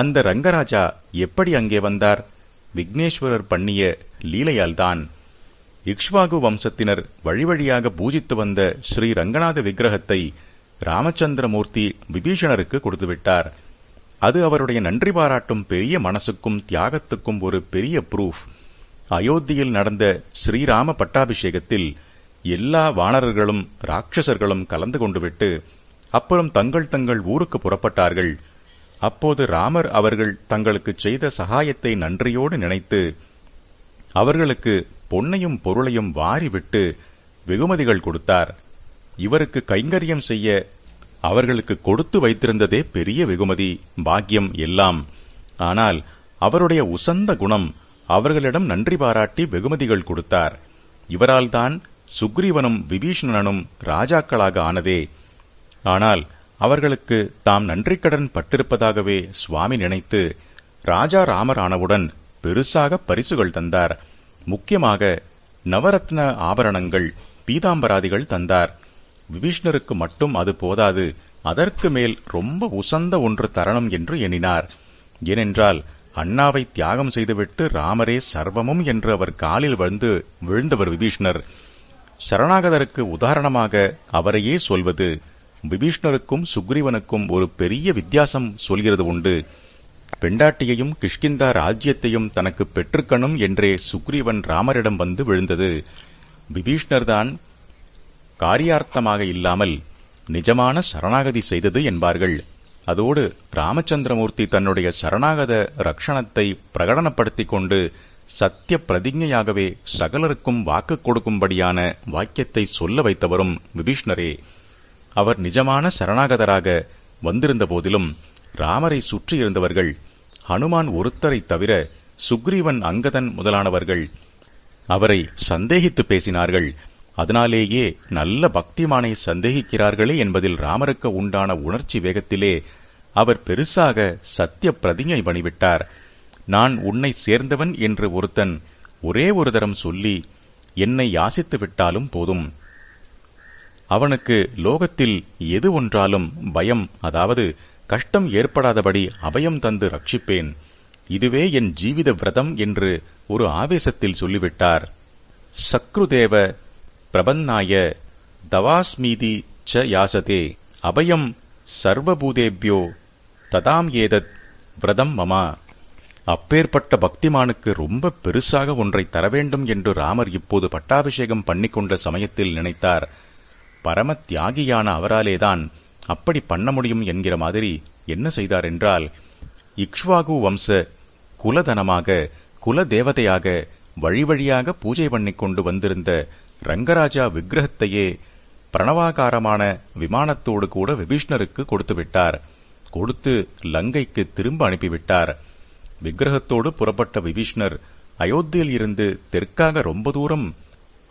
அந்த ரங்கராஜா எப்படி அங்கே வந்தார்? விக்னேஸ்வரர் பண்ணிய லீலையால்தான். இக்ஷ்வாகு வம்சத்தினர் வழிவழியாக பூஜித்து வந்த ஸ்ரீ ரங்கநாத விக்கிரகத்தை ராமச்சந்திரமூர்த்தி விபீஷணருக்கு கொடுத்துவிட்டார். அது அவருடைய நன்றி பாராட்டும் பெரிய மனசுக்கும் தியாகத்துக்கும் ஒரு பெரிய ப்ரூஃப். அயோத்தியில் நடந்த ஸ்ரீராம பட்டாபிஷேகத்தில் எல்லா வானரர்களும் ராட்சசர்களும் கலந்து கொண்டுவிட்டு அப்புறம் தங்கள் தங்கள் ஊருக்கு புறப்பட்டார்கள். அப்போது ராமர் அவர்கள் தங்களுக்கு செய்த சகாயத்தை நன்றியோடு நினைத்து அவர்களுக்கு பொன்னையும் பொருளையும் வாரிவிட்டு வெகுமதிகள் கொடுத்தார். இவருக்கு கைங்கரியம் செய்ய அவர்களுக்கு கொடுத்து வைத்திருந்ததே பெரிய வெகுமதி, பாக்கியம் எல்லாம். ஆனால் அவருடைய உசந்த குணம் அவர்களிடம் நன்றி பாராட்டி வெகுமதிகள் கொடுத்தார். இவரால்தான் சுக்ரீவனும் விபீஷணனும் ராஜாக்களாக ஆனதே. ஆனால் அவர்களுக்கு தாம் நன்றிக்கடன் பட்டிருப்பதாகவே சுவாமி நினைத்து ராஜா ராமர் ஆனவுடன் பெருசாக பரிசுகள் தந்தார். முக்கியமாக நவரத்ன ஆபரணங்கள், பீதாம்பராதிகள் தந்தார். விபீஷ்ணருக்கு மட்டும் அது போதாது, அதற்கு மேல் ரொம்ப உசந்த ஒன்று தரணும் என்று எண்ணினார். ஏனென்றால் அண்ணாவை தியாகம் செய்துவிட்டு ராமரே சர்வமும் என்று அவர் காலில் வந்து விழுந்தவர் விபீஷ்ணர். சரணாகதருக்கு உதாரணமாக அவரையே சொல்வது விபீஷ்ணருக்கும் சுக்ரீவனுக்கும் ஒரு பெரிய வித்தியாசம் சொல்கிறது உண்டு. பெண்டாட்டியையும் கிஷ்கிந்தா ராஜ்யத்தையும் தனக்கு பெற்றுக்கணும் என்றே சுக்ரீவன் ராமரிடம் வந்து விழுந்தது. விபீஷ்ணர்தான் காரியார்த்தமாக இல்லாமல் நிஜமான சரணாகதி செய்தது என்பார்கள். அதோடு ராமச்சந்திரமூர்த்தி தன்னுடைய சரணாகத ரக்ஷணத்தை பிரகடனப்படுத்திக் கொண்டு சத்திய பிரதிஜையாகவே சகலருக்கும் வாக்கு கொடுக்கும்படியான வாக்கியத்தை சொல்ல வைத்தவரும் விபீஷ்ணரே. அவர் நிஜமான சரணாகதராக வந்திருந்த போதிலும் ராமரை சுற்றியிருந்தவர்கள் ஹனுமான் ஒருத்தரை தவிர சுக்ரீவன், அங்கதன் முதலானவர்கள் அவரை சந்தேகித்து பேசினார்கள். அதனாலேயே நல்ல பக்திமானை சந்தேகிக்கிறார்களே என்பதில் ராமருக்கு உண்டான உணர்ச்சி வேகத்திலே அவர் பெருசாக சத்திய பிரதிஞை பண்ணிவிட்டார். நான் உன்னை சேர்ந்தவன் என்று ஒருத்தன் ஒரே ஒரு தரம் சொல்லி என்னை யாசித்து விட்டாலும் போதும், அவனுக்கு லோகத்தில் எது ஒன்றாலும் பயம், அதாவது கஷ்டம் ஏற்படாதபடி அபயம் தந்து ரட்சிப்பேன். இதுவே என் ஜீவித விரதம் என்று ஒரு ஆவேசத்தில் சொல்லிவிட்டார். சக்ருதேவ பிரபன்னாய தவாஸ்மீதி ச யாசதே அபயம் சர்வபூதேப்யோ ததாம் ஏதத் விரதம் மமா. அப்பேற்பட்ட பக்திமானுக்கு ரொம்ப பெருசாக ஒன்றை தர வேண்டும் என்று ராமர் இப்போது பட்டாபிஷேகம் பண்ணிக்கொண்ட சமயத்தில் நினைத்தார். பரம தியாகியான அவராலேதான் அப்படி பண்ண முடியும் என்கிற மாதிரி என்ன செய்தார் என்றால், இக்ஷ்வாகு வம்ச குலதனமாக குல தேவதையாக வழி வழியாக பூஜை பண்ணிக்கொண்டு வந்திருந்த ரங்கராஜா விக்கிரகத்தையே பிரணவாகாரமான விமானத்தோடு கூட விபீஷ்ணருக்கு கொடுத்துவிட்டார். கொடுத்து லங்கைக்கு திரும்ப அனுப்பிவிட்டார். விக்கிரகத்தோடு புறப்பட்ட விபீஷ்ணர் அயோத்தியில் இருந்து தெற்காக ரொம்ப தூரம்,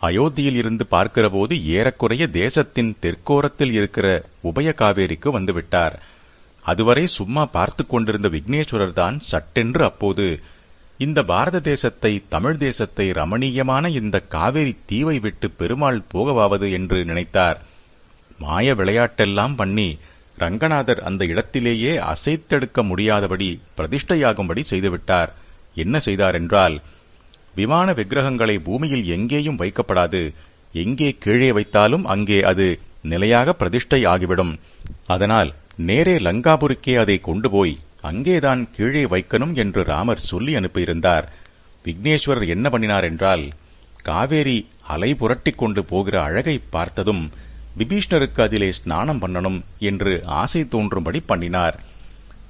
அயோத்தியில் இருந்து பார்க்கிறபோது ஏறக்குறைய தேசத்தின் தெற்கோரத்தில் இருக்கிற உபய காவேரிக்கு வந்துவிட்டார். அதுவரை சும்மா பார்த்து கொண்டிருந்த விக்னேஸ்வரர் தான் சட்டென்று அப்போது இந்த பாரத தேசத்தை, தமிழ் தேசத்தை, ரமணீயமான இந்த காவேரி தீவை விட்டு பெருமாள் போகவாவது என்று நினைத்தார். மாய விளையாட்டெல்லாம் பண்ணி ரங்கநாதர் அந்த இடத்திலேயே அசைத்தெடுக்க முடியாதபடி பிரதிஷ்டையாகும்படி செய்துவிட்டார். என்ன செய்தார் என்றால், விமான விக்கிரகங்களை பூமியில் எங்கேயும் வைக்கப்படாது, எங்கே கீழே வைத்தாலும் அங்கே அது நிலையாக பிரதிஷ்டை ஆகிவிடும். அதனால் நேரே லங்காபுரிக்கே அதை கொண்டு போய் அங்கேதான் கீழே வைக்கணும் என்று ராமர் சொல்லி அனுப்பியிருந்தார். விக்னேஸ்வரர் என்ன பண்ணினார் என்றால், காவேரி அலை புரட்டிக் கொண்டு போகிற அழகை பார்த்ததும் விபீஷ்ணருக்கு அதிலே ஸ்நானம் பண்ணணும் என்று ஆசை தோன்றும்படி பண்ணினார்.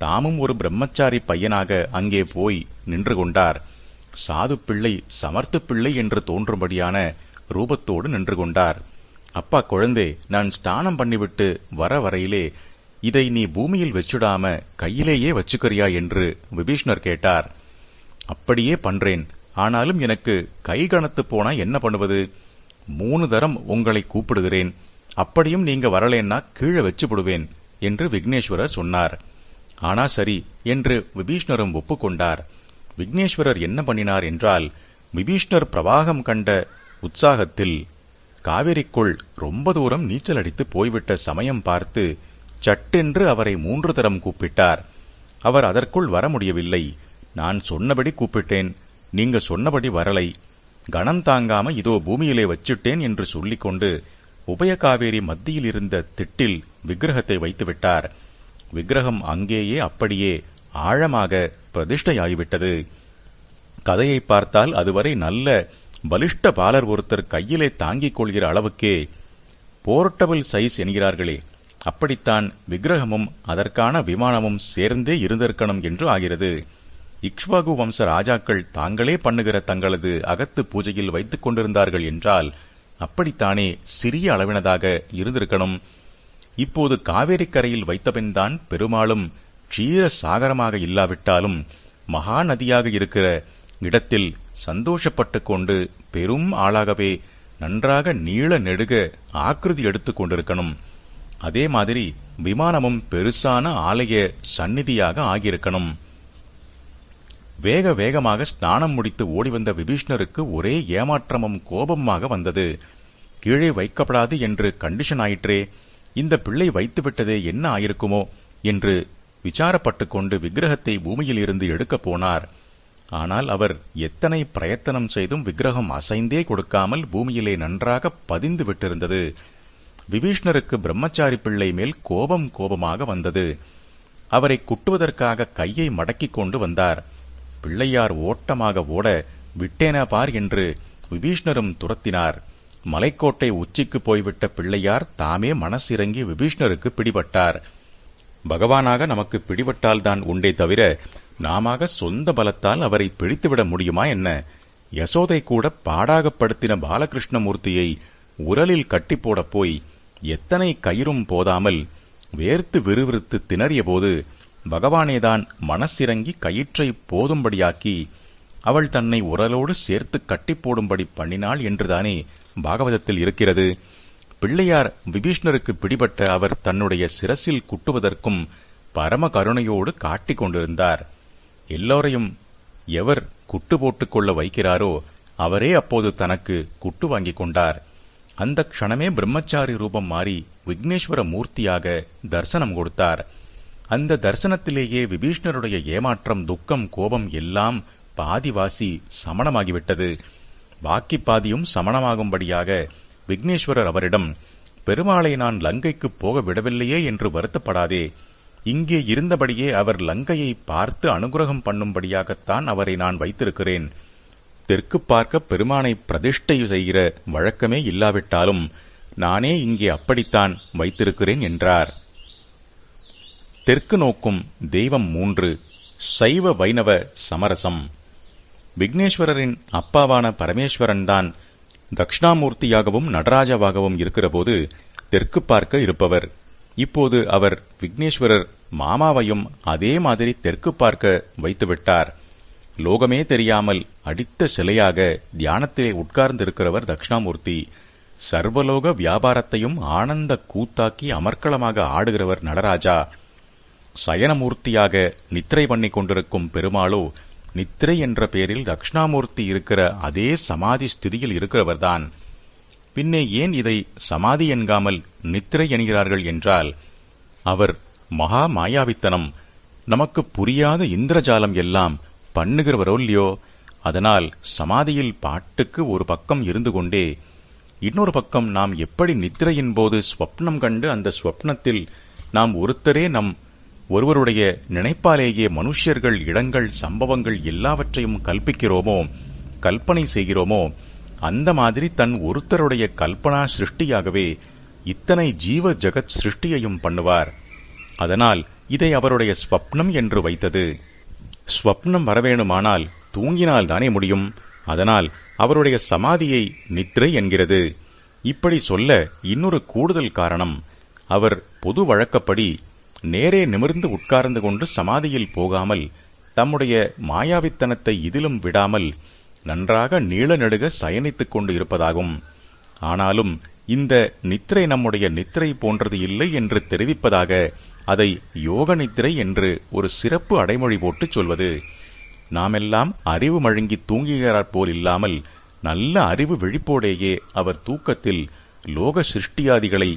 தாமும் ஒரு பிரம்மச்சாரி பையனாக அங்கே போய் நின்று கொண்டார். சாது பிள்ளை, சமர்த்து பிள்ளை என்று தோன்றும்படியான ரூபத்தோடு நின்று கொண்டார். அப்பா குழந்தை, நான் ஸ்நானம் பண்ணிவிட்டு வர வரையிலே இதை நீ பூமியில் வச்சுடாம கையிலேயே வச்சுக்கறியா என்று விபீஷ்ணர் கேட்டார். அப்படியே பண்றேன், ஆனாலும் எனக்கு கை கணத்து போனா என்ன பண்ணுவது? 3 தரம் உங்களை கூப்பிடுகிறேன், அப்படியும் நீங்க வரலேன்னா கீழே வச்சுப்படுவேன் என்று விக்னேஸ்வரர் சொன்னார். ஆனா சரி என்று விபீஷ்ணரும் ஒப்புக்கொண்டார். விக்னேஸ்வரர் என்ன பண்ணினார் என்றால், விபீஷ்ணர் பிரவாகம் கண்ட உற்சாகத்தில் காவிரிக்குள் ரொம்ப தூரம் நீச்சல் அடித்து போய்விட்ட சமயம் பார்த்து சட்டென்று அவரை 3 தரம் கூப்பிட்டார். அவர் அதற்குள் வர முடியவில்லை. நான் சொன்னபடி கூப்பிட்டேன், நீங்க சொன்னபடி வரலை. கணம் தாங்காம இதோ பூமியிலே வச்சிட்டேன் என்று சொல்லிக்கொண்டு உபயகாவேரி மத்தியில் இருந்த திட்டில் விக்கிரகத்தை வைத்துவிட்டார். விக்கிரகம் அங்கேயே அப்படியே ஆழமாக பிரதிஷ்டையாகிவிட்டது. கதையை பார்த்தால் அதுவரை நல்ல பலிஷ்ட பாலர் ஒருத்தர் கையிலே தாங்கிக் கொள்கிற அளவுக்கே போர்ட்டபிள் சைஸ் என்கிறார்களே, அப்படித்தான் விக்கிரகமும் அதற்கான விமானமும் சேர்ந்தே இருந்திருக்கணும் என்று ஆகிறது. இக்ஷ்வாகு வம்ச ராஜாக்கள் தாங்களே பண்ணுகிற தங்களது அகத்து பூஜையில் வைத்துக் கொண்டிருந்தார்கள் என்றால் அப்படித்தானே சிறிய அளவினதாக இருந்திருக்கணும். இப்போது காவேரி கரையில் வைத்தபின்தான் பெருமாளும் க்ஷீர சாகரமாக இல்லாவிட்டாலும் மகா நதியாக இருக்கிற இடத்தில் சந்தோஷப்பட்டுக் கொண்டு பெரும் ஆளாகவே நன்றாக நீள நெடுக ஆக்கிருதி எடுத்துக் கொண்டிருக்கணும். அதே மாதிரி விமானமும் பெருசான ஆலய சந்நிதியாக ஆகியிருக்கணும். வேக வேகமாக ஸ்நானம் முடித்து ஓடிவந்த விபீஷ்ணருக்கு ஒரே ஏமாற்றமும் கோபமாக வந்தது. கீழே வைக்கப்படாது என்று கண்டிஷன் ஆயிற்றே, இந்த பிள்ளை வைத்துவிட்டதே என்ன ஆயிருக்குமோ என்று விசாரப்பட்டுக் கொண்டு விக்கிரகத்தை பூமியில் இருந்து எடுக்கப் போனார். ஆனால் அவர் எத்தனை பிரயத்தனம் செய்தும் விக்கிரகம் அசைந்தே கொடுக்காமல் பூமியிலே நன்றாக பதிந்து விட்டிருந்தது. விபீஷ்ணருக்கு பிரம்மச்சாரி பிள்ளை மேல் கோபமாக வந்தது. அவரை குட்டுவதற்காக கையை மடக்கிக் கொண்டு வந்தார். பிள்ளையார் ஓட்டமாக ஓட விட்டேனா பார் என்று விபீஷ்ணரும் துரத்தினார். மலைக்கோட்டை உச்சிக்கு போய்விட்ட பிள்ளையார் தாமே மனசிறங்கி விபீஷ்ணருக்கு பிடிபட்டார். பகவானாக நமக்கு பிடிபட்டால்தான் உண்டே தவிர நாமாக சொந்த பலத்தால் அவரை பிடித்துவிட முடியுமா என்ன? யசோதை கூட பாடாகப்படுத்தின பாலகிருஷ்ணமூர்த்தியை உரலில் கட்டி போடப் போய் எத்தனை கயிறும் போதாமல் வேர்த்து விறுவிறுத்து திணறிய போது பகவானேதான் மனசிறங்கி கயிற்றை போதும்படியாக்கி அவள் தன்னை உரலோடு சேர்த்து கட்டி போடும்படி பண்ணினாள் என்றுதானே பாகவதத்தில் இருக்கிறது. பிள்ளையார் விபீஷ்ணருக்கு பிடிபட்ட அவர் தன்னுடைய சிரசில் குட்டுவதற்கும் பரம கருணையோடு காட்டிக் கொண்டிருந்தார். எல்லோரையும் எவர் குட்டு போட்டுக் கொள்ள வைக்கிறாரோ அவரே அப்போது தனக்கு குட்டு வாங்கிக் கொண்டார். அந்த க்ஷணமே பிரம்மச்சாரி ரூபம் மாறி விக்னேஸ்வர மூர்த்தியாக தரிசனம் கொடுத்தார். அந்த தரிசனத்திலேயே விபீஷ்ணருடைய ஏமாற்றம், துக்கம், கோபம் எல்லாம் பாதிவாசி சமணமாகிவிட்டது. பாக்கி பாதியும் சமணமாகும்படியாக விக்னேஸ்வரர் அவரிடம், பெருமாளை நான் லங்கைக்கு போக விடவில்லையே என்று வருத்தப்படாதே, இங்கே இருந்தபடியே அவர் லங்கையை பார்த்து அனுகிரகம் பண்ணும்படியாகத்தான் அவரை நான் வைத்திருக்கிறேன். தெற்கு பார்க்க பெருமானை பிரதிஷ்டை செய்கிற வழக்கமே இல்லாவிட்டாலும் நானே இங்கே அப்படித்தான் வைத்திருக்கிறேன் என்றார். தெற்கு நோக்கும் தெய்வம் 3 சைவ வைணவ சமரசம். விக்னேஸ்வரரின் அப்பாவான பரமேஸ்வரன்தான் தட்சிணாமூர்த்தியாகவும் நடராஜாவாகவும் இருக்கிறபோது தெற்கு பார்க்க இருப்பவர். இப்போது அவர் விக்னேஸ்வரர் மாமாவையும் அதே மாதிரி தெற்கு பார்க்க வைத்துவிட்டார். லோகமே தெரியாமல் அடித்த சிலையாக தியானத்திலே உட்கார்ந்திருக்கிறவர் தட்சிணாமூர்த்தி. சர்வலோக வியாபாரத்தையும் ஆனந்த கூத்தாக்கி அமர்க்களமாக ஆடுகிறவர் நடராஜா. சயனமூர்த்தியாக நித்திரை பண்ணி கொண்டிருக்கும் பெருமாளோ நித்திரை என்ற பெயரில் தட்சிணாமூர்த்தி இருக்கிற அதே சமாதி ஸ்திதியில் இருக்கிறவர்தான். பின்னே ஏன் இதை சமாதி என்காமல் நித்திரை என்கிறார்கள் என்றால், அவர் மகா மாயாவித்தனம், நமக்கு புரியாத இந்திரஜாலம் எல்லாம் பண்ணுகிறவரோ இல்லையோ. அதனால் சமாதியில் பாட்டுக்கு ஒரு பக்கம் இருந்து கொண்டே இன்னொரு பக்கம் நாம் எப்படி நித்திரையின் போது ஸ்வப்னம் கண்டு அந்த ஸ்வப்னத்தில் நாம் ஒருத்தரே நம் ஒருவருடைய நினைப்பாலேயே மனுஷ்யர்கள், இடங்கள், சம்பவங்கள் எல்லாவற்றையும் கல்பிக்கிறோமோ, கல்பனை செய்கிறோமோ, அந்த மாதிரி தன் ஒருத்தருடைய கல்பனா சிருஷ்டியாகவே இத்தனை ஜீவ ஜகத் சிருஷ்டியையும் பண்ணுவார். அதனால் இதை அவருடைய ஸ்வப்னம் என்று வைத்தது. ஸ்வப்னம் வரவேணுமானால் தூங்கினால் தானே முடியும். அதனால் அவருடைய சமாதியை நித்திரை என்கிறது. இப்படி சொல்ல இன்னொரு கூடுதல் காரணம், அவர் பொது வழக்கப்படி நேரே நிமிர்ந்து உட்கார்ந்து கொண்டு சமாதியில் போகாமல் தம்முடைய மாயாவித்தனத்தை இதிலும் விடாமல் நன்றாக நீள நெடுக சயனித்துக் கொண்டு இருப்பதாகும். ஆனாலும் இந்த நித்திரை நம்முடைய நித்திரை போன்றது இல்லை என்று தெரிவிப்பதாக அதை யோக நித்திரை என்று ஒரு சிறப்பு அடைமொழி போட்டு சொல்வது. நாமெல்லாம் அறிவு மழுங்கி தூங்குகிறார் போல் இல்லாமல் நல்ல அறிவு விழிப்போடேயே அவர் தூக்கத்தில் லோக சிருஷ்டியாதிகளை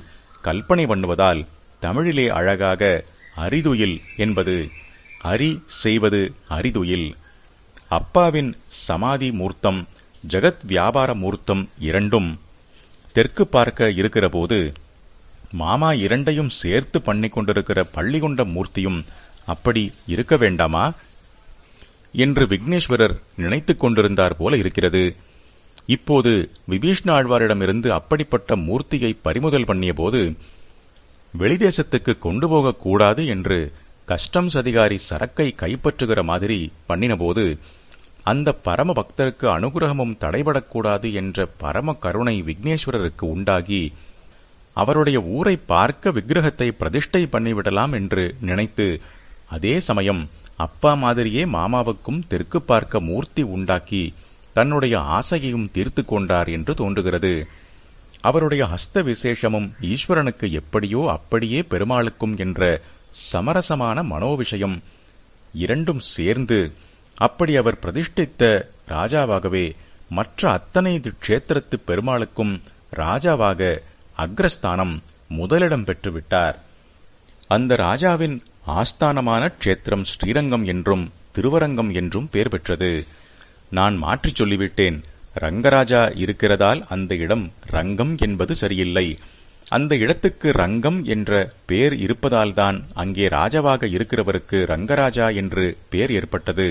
கல்பனை பண்ணுவதால் தமிழிலே அழகாக அரிதுயில் என்பது. அரி செய்வது அரிதுயில். அப்பாவின் சமாதி மூர்த்தம், ஜகத் வியாபார மூர்த்தம் இரண்டும் தெற்கு பார்க்க இருக்கிறபோது, மாமா இரண்டையும் சேர்த்து பண்ணிக் கொண்டிருக்கிற பள்ளிகொண்ட மூர்த்தியும் அப்படி இருக்க வேண்டாமா என்று விக்னேஸ்வரர் நினைத்துக் கொண்டிருந்தார் போல இருக்கிறது. இப்போது விபீஷ்ண ஆழ்வாரிடமிருந்து அப்படிப்பட்ட மூர்த்தியை பறிமுதல் பண்ணியபோது, வெளிதேசத்துக்கு கொண்டு போகக்கூடாது என்று கஸ்டம்ஸ் அதிகாரி சரக்கை கைப்பற்றுகிற மாதிரி பண்ணினபோது, அந்த பரம பக்தருக்கு அனுகிரகமும் தடைபடக்கூடாது என்ற பரம கருணை விக்னேஸ்வரருக்கு உண்டாகி, அவருடைய ஊரை பார்க்க விக்கிரகத்தை பிரதிஷ்டை பண்ணிவிடலாம் என்று நினைத்து, அதே சமயம் அப்பா மாதிரியே மாமாவுக்கும் தெற்கு பார்க்க மூர்த்தி உண்டாக்கி தன்னுடைய ஆசையையும் தீர்த்து கொண்டார் என்று தோன்றுகிறது. அவருடைய ஹஸ்த விசேஷமும் ஈஸ்வரனுக்கு எப்படியோ அப்படியே பெருமாளுக்கும் என்ற சமரசமான மனோவிஷயம் இரண்டும் சேர்ந்து, அப்படி அவர் பிரதிஷ்டித்த ராஜாவாகவே மற்ற அத்தனை க்ஷேத்திரத்து பெருமாளுக்கும் ராஜாவாக அக்ரஸ்தானம் முதலிடம் பெற்றுவிட்டார். அந்த ராஜாவின் ஆஸ்தானமான க்ஷேத்திரம் ஸ்ரீரங்கம் என்றும் திருவரங்கம் என்றும் பெயர் பெற்றது. நான் மாற்றிச் சொல்லிவிட்டேன். ரங்கராஜா இருக்கிறதால் அந்த இடம் ரங்கம் என்பது சரியில்லை. அந்த இடத்துக்கு ரங்கம் என்ற பெயர் இருப்பதால்தான் அங்கே ராஜாவாக இருக்கிறவருக்கு ரங்கராஜா என்று பெயர் ஏற்பட்டது.